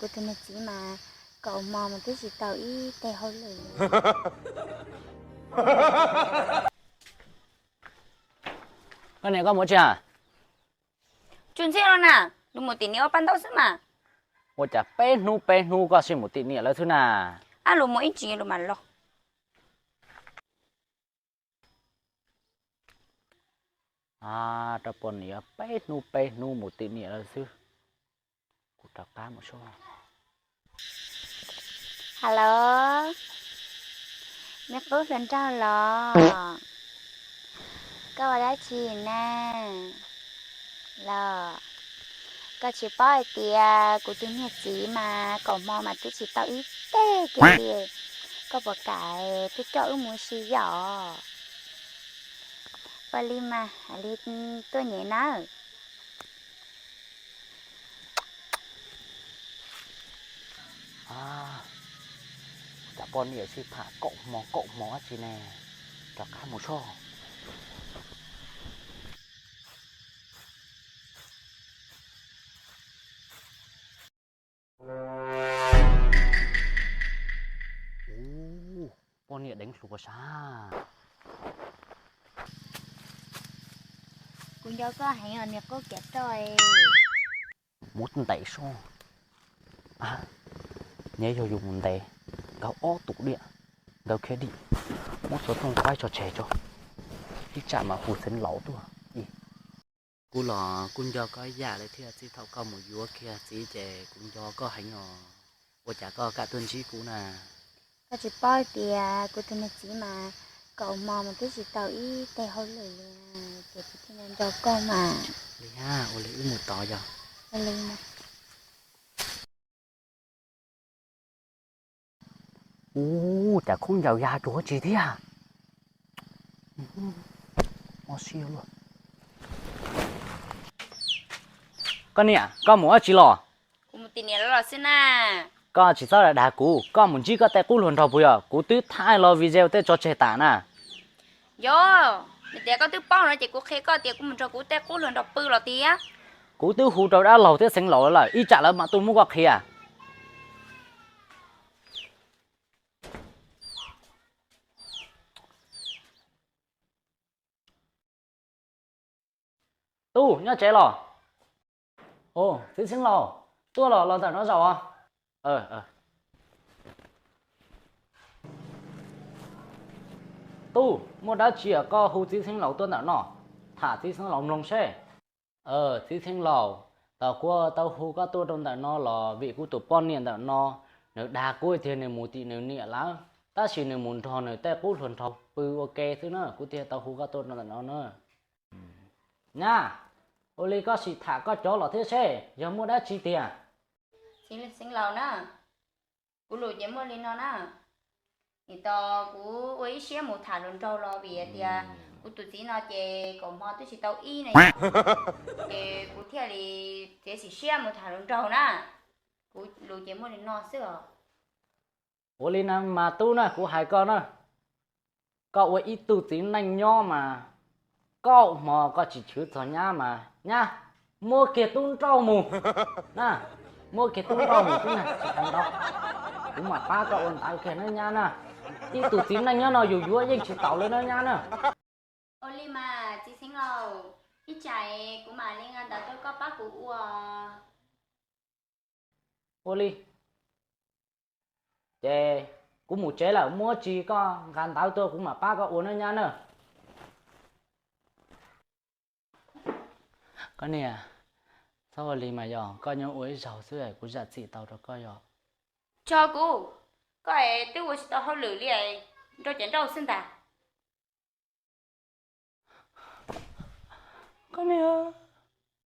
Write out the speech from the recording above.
của tôi nó chỉ mà cậu mò mà tôi chỉ tao ý tè hôi lử. Cái này có một chả? Chuyện gì rồi nè, đúng một tí nữa ban đầu sao mà? Một chả bé nu có xin một tí nữa là thứ nào? À lúc mỗi chuyện lúc mà lo. À, tập bọn này bé nu một tí nữa là thứ. Cụ tập cá một số. Hello, mẹ bố lần trao lo. Có vào đó chị nè, lo. Có chỉ bao tiền của tôi nhớ chỉ mà cậu mò mà tôi chỉ tao ít tê kìa. Có bỏ cái tôi cho ước muốn xí giỏ. Và li mà, li tôi nhớ nó. À, tập bọn này xin thả cậu mò chị nè. Tập cá một số. Bọn này đánh sụp xa. Cũng do có hẹn ở nhà cô kẹt rồi. Một tay số. À, nhớ cho dùng một tay. Gạo ó tủ điện. Gạo kia đi. Một số thông quay cho trẻ cho. Đi chạm mà hụt sinh lẩu thôi. Cú lò cũng do có giả lại thì chỉ thâu có một vúa kia chỉ để cũng do có hành ở của chả có cả tuần chí cũ nè. Có chỉ bao tiền của tôi nó chỉ mà cậu mò mà tôi chỉ tao ý tè hôi lử. Để tôi nên cho con mà. Lấy ha, ô lấy một tỏi cho. Lấy mà. Chả không giàu già chúa chị thế à? Ô siêu luôn. Con nè, con muốn chị lò. Cũng một tí nữa là xin à. Con chỉ sao là đá cú, con muốn chỉ có tay cú luôn thôi bây giờ, cú tứ thay lo video tới cho trẻ tả nè. Yo, mình té có thứ bao nữa chỉ có khi có tiền của mình cho cú té cú lần đọc bự là tía. Cú tứ hú trâu đã lầu tới sinh lầu là y chả là mà tôi muốn qua kia. Tu, nhá chế lò. Ồ, tí sinh lầu. Tôi lò tại nó giàu à? Tu, mua đã chỉ có hú tí sinh lầu tôi nở nọ. Thả tí sinh lầu nông xe. Tí sinh lầu. Tao qua tao hú có tôi trong tại nó là vị của tụi bọn niên tại nó. Nếu đá cuối thì nếu mù tị nếu nịa lắm. Ta chỉ nếu muốn thò nếu tay cút thuần thọc. Bư ok thứ nữa. Cú thì tao hú có tôi trong tại nó nữa. Nha. Ô lì có xịt thả có chó là thế xe. Giờ mua đã chi tiền. Xin lầu nè. Cú lùi chế mua lên nó nè. Thì to cú ấy xe một thả lần trâu lo vì thì cú tụi tí nó chè cổ mò tôi chỉ tao y này. Chè cú theo thì chè chỉ xe một thả lần trâu nè. Cú lùi chế mua lên nó xưa. Ô lì nè mà tu nè của hai con nè. Cậu ấy ít tu tí nành nho mà. Cậu mà có chỉ chữ cho nha mà. Nha. Mua kia tung trâu mù. Nè. Mua kia tung trâu mù chứ nè. Chỉ thằng đâu. Cũng mà ba cậu ổn tao kia nó nha nè. Ít tu tí nành nho nó dù dúa nhưng chỉ tàu lên nó nha nè. Ô lì mà chị xin lầu. Ít chạy của mà liên anh đã tôi có bác của Ô lì. Chê. Cũng một chế là mua chỉ có gan tao tôi cũng mà ba cậu uống nó nha nè. Có nè. Sao mà lì mà dò. Có nhau uống giàu xưa ấy. Cũng giặt chị tàu đó có dò. cho cú. Có ai tôi chỉ tao hơi lử liền. Cho chén rau xin ta. Có nè.